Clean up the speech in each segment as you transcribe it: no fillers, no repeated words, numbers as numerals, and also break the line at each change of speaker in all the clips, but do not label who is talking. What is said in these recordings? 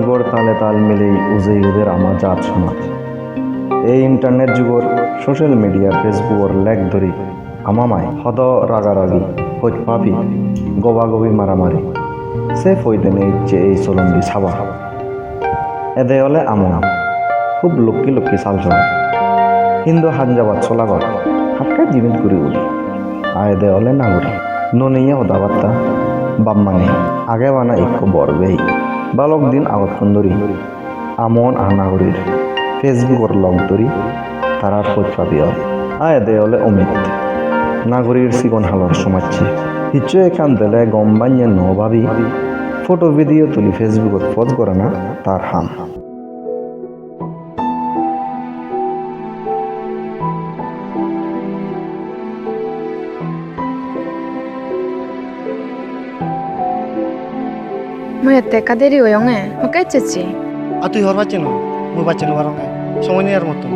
যুগর তালে তাল মিলেই উজেই ওদের আমার জাত সমাজ। এই ইন্টারনেট যুগর সোশ্যাল মিডিয়া ফেসবুকর লেখ ধরি আমামায় হদ রাগারাগি হইত পাবি গবাগবি মারামারি সে ফইদেনে ইচ্ছে এই চলন্দি ছাবা এদে হলে আমন খুব লক্ষ্মী লক্ষ্মী চাল চল হিন্দু হাঞ্জাবাদ চলাগর হাতকে জীবিত করি উঠি আয়দে হলে নাগরি ননিয়ে হদাবার্তা বাম্মানি আগে বানা ইক্য বরবেই বালক দিন আগত সুন্দরী আমন আর নাগরির ফেসবুকর লগ ধরি তারার খোঁজ পাবি আয়দে হলে অমিত নাগরির চিকন হালর সমাজছি হিচ্ছু এখান দিলে গম বানিয়ে ন ভাবি ফটো ভিডিও তুলি ফেসবুকত পোস্ট করে না তার হাম
মই এতেকা দেরি হয়ঙে ওকে চেচি
আর তুই হর বাচ্চা নয় মই বাচ্চা নেবার সময় নেই আর মতো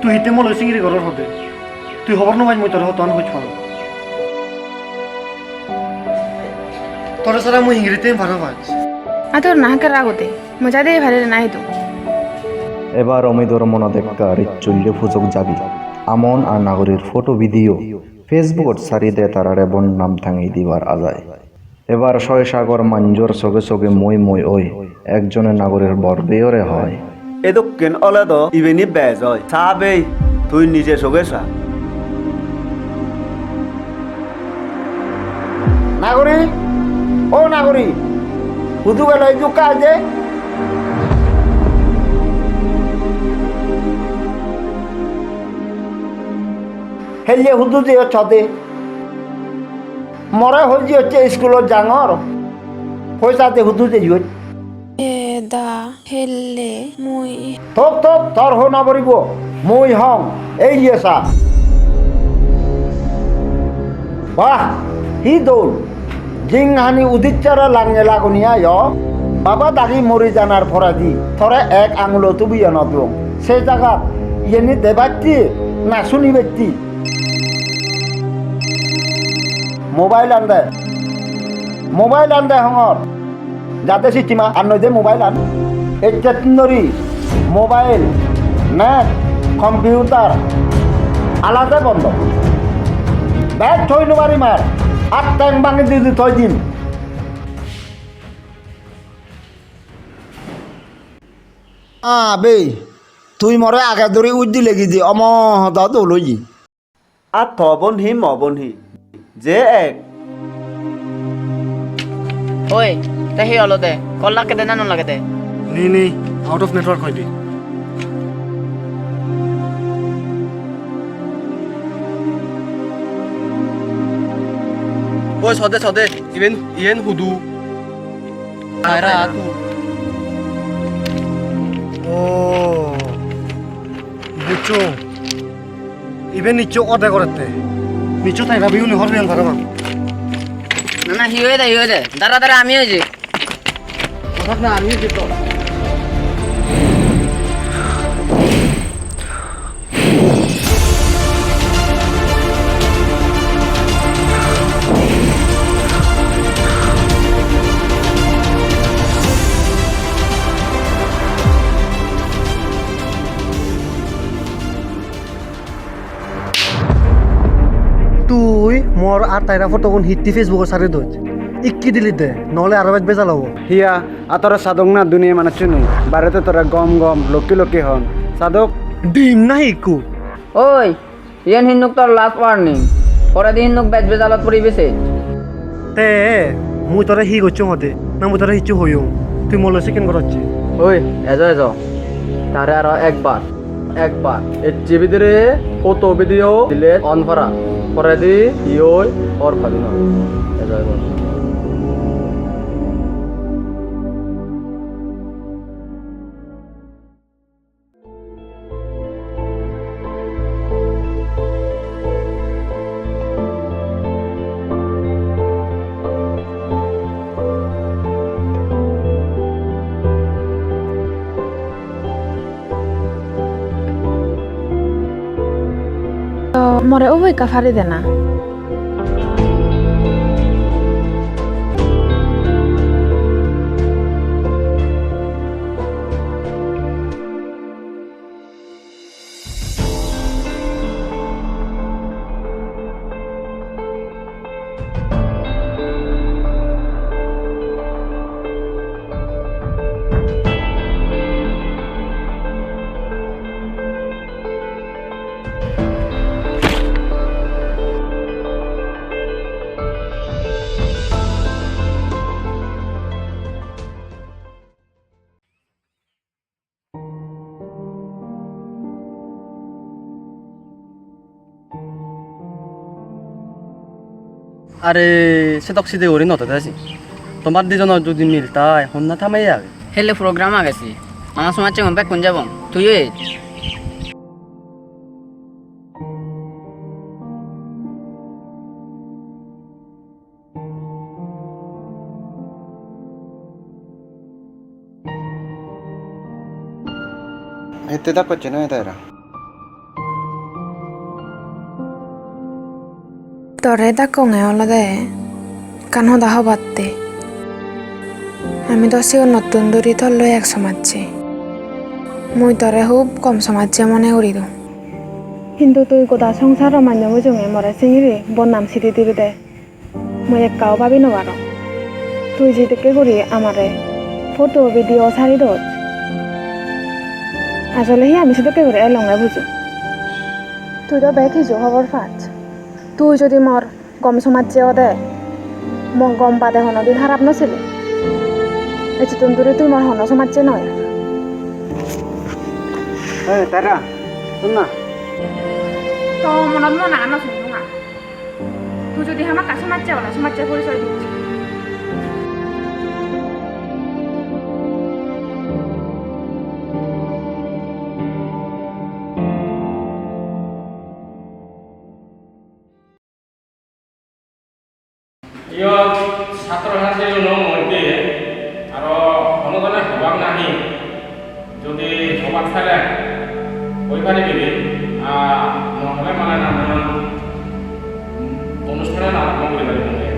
তুই হিতে মল সিঙ্গিরি ঘরের হতে তুই হবর নমাজ মই তোর হতন হইছ পারো তোর সারা মই ইংরেজিতে ভালো পাজ
আতর নাহকে রাগতে মজা দিয়ে ভারে নাই তো
এবার অমিদর মনত একটা রিচুল্য ফুজক যাবি আমন আর নাগরির ফটো ভিডিও ফেসবুকত সারি দে তারারে বন নাম থাঙি দিবার আজায় এবার ছয় সাগর মাঞ্জর সগে সগে মই মই ওই একজনে নাগরের বরবেয়রে হয়
এদকেন অলেদ ইভেনি বেজ হয় সাবে তুই নিজে সগে সা
নাগরি ও নাগরি হুদু গেল এই কাজে হেলিয়ে হুদু দিয়ে ছদে মরে হজি হচ্ছে স্কুলত জাঙর পয়সাতে হুদু দিয়ে যাই
এদা হেললে মই
থোক থোক তোর হো না বরিব মই হং এই ইয়েসা বাহ হি দৌল জিংহানি উদিচ্চারা লাঙে লাগুনিয়া য় বাবা দাগি মরি জানার ফরাদি থরে এক আঙুলো তুবি নদুম সেই জায়গা ইয়েনি দেবাচ্ছি না শুনি ব্যক্তি মোবাইল আনদে হঙর যাতে সিস্টিমা আর নয় যে মোবাইল আন এই চেতনরি মোবাইল নেট কম্পিউটার আলাদা বন্ধ ব্যাগ থই নোবারি মার আর ট্যাং ভাঙি দিদি থই দিন বে তুই মরে আগে ধরে উদ্দি লেগে দি অম দৌলজি
আর থবনহি মবনহি যে এক
ওই তাহি হলো দে কল লাগে দে না নন লাগে দে
নি আউট অফ নেটওয়ার্ক হয় দি
ওই সদে ইয়েন হুদু আরা তু
ও বুঝছো ইভেন নিচো অর্ডার করতে নিচো তাই রাবিউ নি হরবিয়ান ভাড়া
না না হিয়ে দে দাঁড়া দাঁড়া আমি হয়েছি
না আমি যেত তুই মোর আর তাইরা ফটো কোন হিটটি ফেসবুকে সারে দই ইক্কি দিলি দে নহলে আরো বেশ বেজাল হবো
হিয়া আতরা সাধক না দুনিয়া মানে চুনি বাড়িতে তোরা গম গম লক্কি লক্কি হন সাধক
ডিম না ইকু
ওই ইয়েন হিন্নুক তোর লাস্ট ওয়ার্নিং পরে দিন হিন্নুক বেজ বেজালত পরিবেশে
তে মুই তোরা হি করছো হতে না মুই তোরা হিচু হইও তুই মল সেকেন্ড করছি
ওই এজো তারে আর একবার এর ভিতরে কত ভিডিও দিলে অন করা পরে দি ইওই ওর ফালি না এজো
তো মরে ও বইকা ফারি দে না
আরে সে তকসিদে ওরি নতে আছি তোমার দুজনের যদি মিলতাই হন্না থামাই আগে
হেলে প্রোগ্রাম আগেছি আমার সময় চেয়ে বেকুন যাব তুই
এতে তা পাচ্ছে না তারা
তরে তা কঙে অলদে কান হদা হবাতে আমি তো সে নতুন দূরি তোর লই এক সমাজছে মুই তরে খুব কম সমাজছে মনে করি দো কিন্তু তুই গোটা সংসার মান্য বুঝুঙে মরে চিঙিরি বদনাম সিটি দিবি দে মুই এক কাও পাবি নবার তুই যেদিকে করি আমারে ফটো ভিডিও ছাড়ি দোজ আসলে হি আমি সেটাকে করে লঙ্গাই বুঝু তুই তো দেখিছো খবর পাচ্ছ তুই যদি মর গম সমাজেও দে মই গম পাতে হনদিন খারাপ নছিলি এই চিতন দূরে তুই মর হন সমাজে নয়
তারা শুন না
তো মনত মই নাগান নছিল না তুই যদি আমার কাছে সমাজে ওলা সমাজে পরিচয় দিচ্ছি
ইয়ত ছাত্র ছাত্রীৰ মধ্যে আৰু অনুদানে সবাক নাহি যদি সবাক ফেলে হৈ পাৰিবি নহ'লে মানে নানান অনুষ্ঠানে আৰম্ভ কৰিব পাৰিব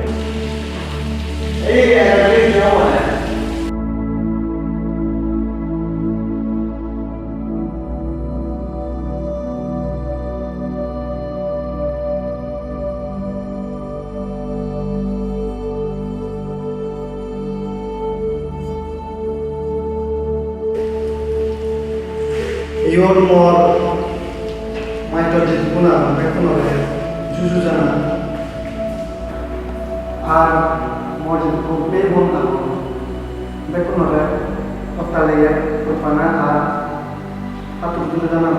ইয়র মর মাইতর জিতগুনা বেকুনরে জুজু জানা আর মর জিতকু বেবন না বেকুনরে অতালেয়ে রূপানা আর পাথরতুরু জানা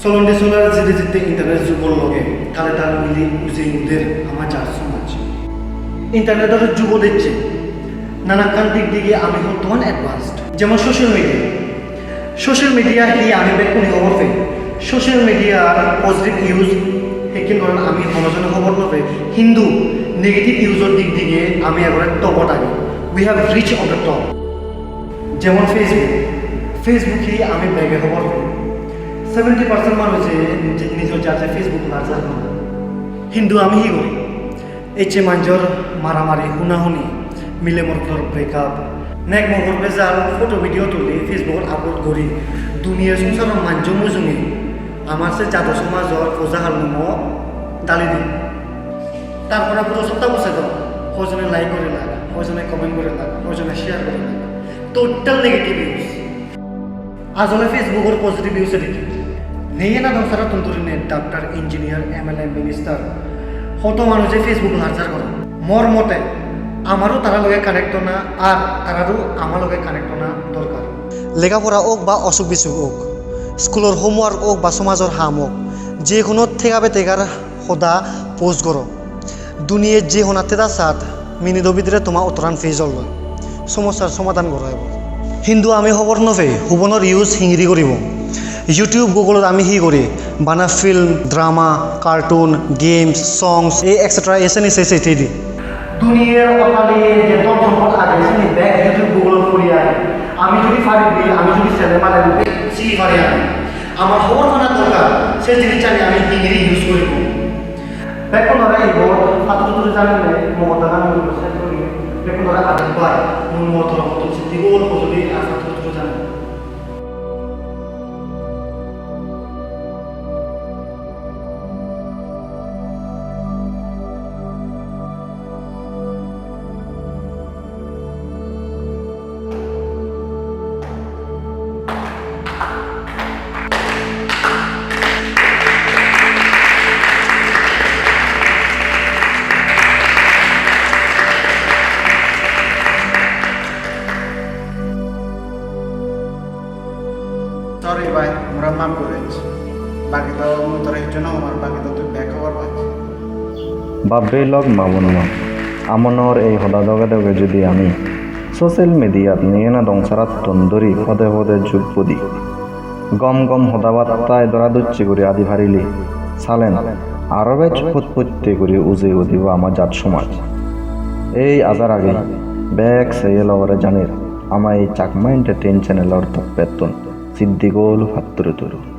চলন্ডে চলার যেতে যেতে ইন্টারনেট যুগর লগে তালে তাল মিলি উজেই উদের আমার চার সমাজ ইন্টারনেটের যুগ দেখছে নানান দিক দিকে আমি বর্তমান অ্যাডভান্সড যেমন সোশ্যাল মিডিয়া হি আমি বেকুনি খবর পাই সোশ্যাল মিডিয়ার পজিটিভ ইউজ হেকিন করেন আমি হনজনে খবর নপাই হিন্দু নেগেটিভ ইউজের দিক দিকে আমি একবারে টপত আগে we have rich on the top যেমন ফেসবুক হি আমি ব্যাগে খবর পাই 70% মানুষে নিজের যাচ্ছে ফেসবুক লার্জার হিন্দু আমি হি করি এইচে মানুষের মারামারি হুনাহুনি মিলে মরফর ব্রেকআপ নেক মহর বেজাল ফটো ভিডিও তুলি ফেসবুকত আপলোড করি দুনিয়ার সংসারের মানুষ মুজুঙে আমার সে জাত সমাজের পূজা হালমুম দালি দি তারপরে পুরো সপ্তাহ বসে দাও, কজনে লাইক করে লাগা, কজনে কমেন্ট করে লাগা, কজনে শেয়ার করে লাগা, টোটাল নেগেটিভ ভিউজ। আসলে ফেসবুকের পজিটিভ ভিউজে দেখি নেই না দশরা তন্তুরি নেই ডাক্তার, ইঞ্জিনিয়ার, এমএলএ, মিনিস্টার, কত মানুষে ফেসবুক হাজার করে। মোর মতে আমারও তারা লগে কানেক্ট না, আর তারারও আমার লগে কানেক্ট না দরকার।
লেখাপড়া হোক বা অসুখ বিসুখ হোক, স্কুলের হোমওয়ার্ক হোক বা সমাজের হাম হোক, যে কোনো থেকাবে তেগার সদা পোস্ট করো। দুনিয়ার যে হোনাতে তা সাত মিনিটৰ ভিতরে তোমার উত্তরাণ ফেজ হল সমস্যার সমাধান করা হব। কিন্তু আমি খবর নফে হুবনের ইউজ হিংরি করিব। ইউটিউব গুগলত আমি হি করি বানা ফিল্ম, ড্রামা, কার্টুন, গেমস, সংস এই এক্সেট্রা এসে নিচে সেটি দি
দুনিয়ার অকালে যে তোর সম্পদ আগে নি ব্যাগ ইউটিউব গুগল করি আর আমি যদি পারি বিল, আমি যদি সিনেমা দেখতে সি পারি আমি আমার খবর জানা দরকার, সে জিনিস জানি আমি হিংরি ইউজ করিব। বেকুনরে ebot pathturuturu janei মমতা গান শেষ করি। বেকুনরে আরেকবার মূল মতো সিদ্ধিগোল পজলি pathturuturu janei।
সরি ভাই, মোরা মাফ করেছি। বাকি তো তোর জন্য আমার বাকি তো তুই ব্যাক কভার পাচ্ছি।
বাব্রে লগ মাবুনমা আমনৰ এই সদা দগে দগে যদি আমি সোশ্যাল মিডিয়াত নিয়ে না দংসারাত তন্দরি পদে পদে যুগ পদি গম গম সদাবাত্তায় দরা দুচ্ছি করে আদি ভারিলি চালেন আরো বেচ ফুটফুটতে করে উজে উদিব আমার জাত সমাজ। এই আজার আগে ব্যাগ সেয়ে লওয়ারে জানির আমার এই চাকমা এন্টারটেইন চ্যানেলর তপ্পেত্তুন সিদ্ধিগোল পাথturuturu।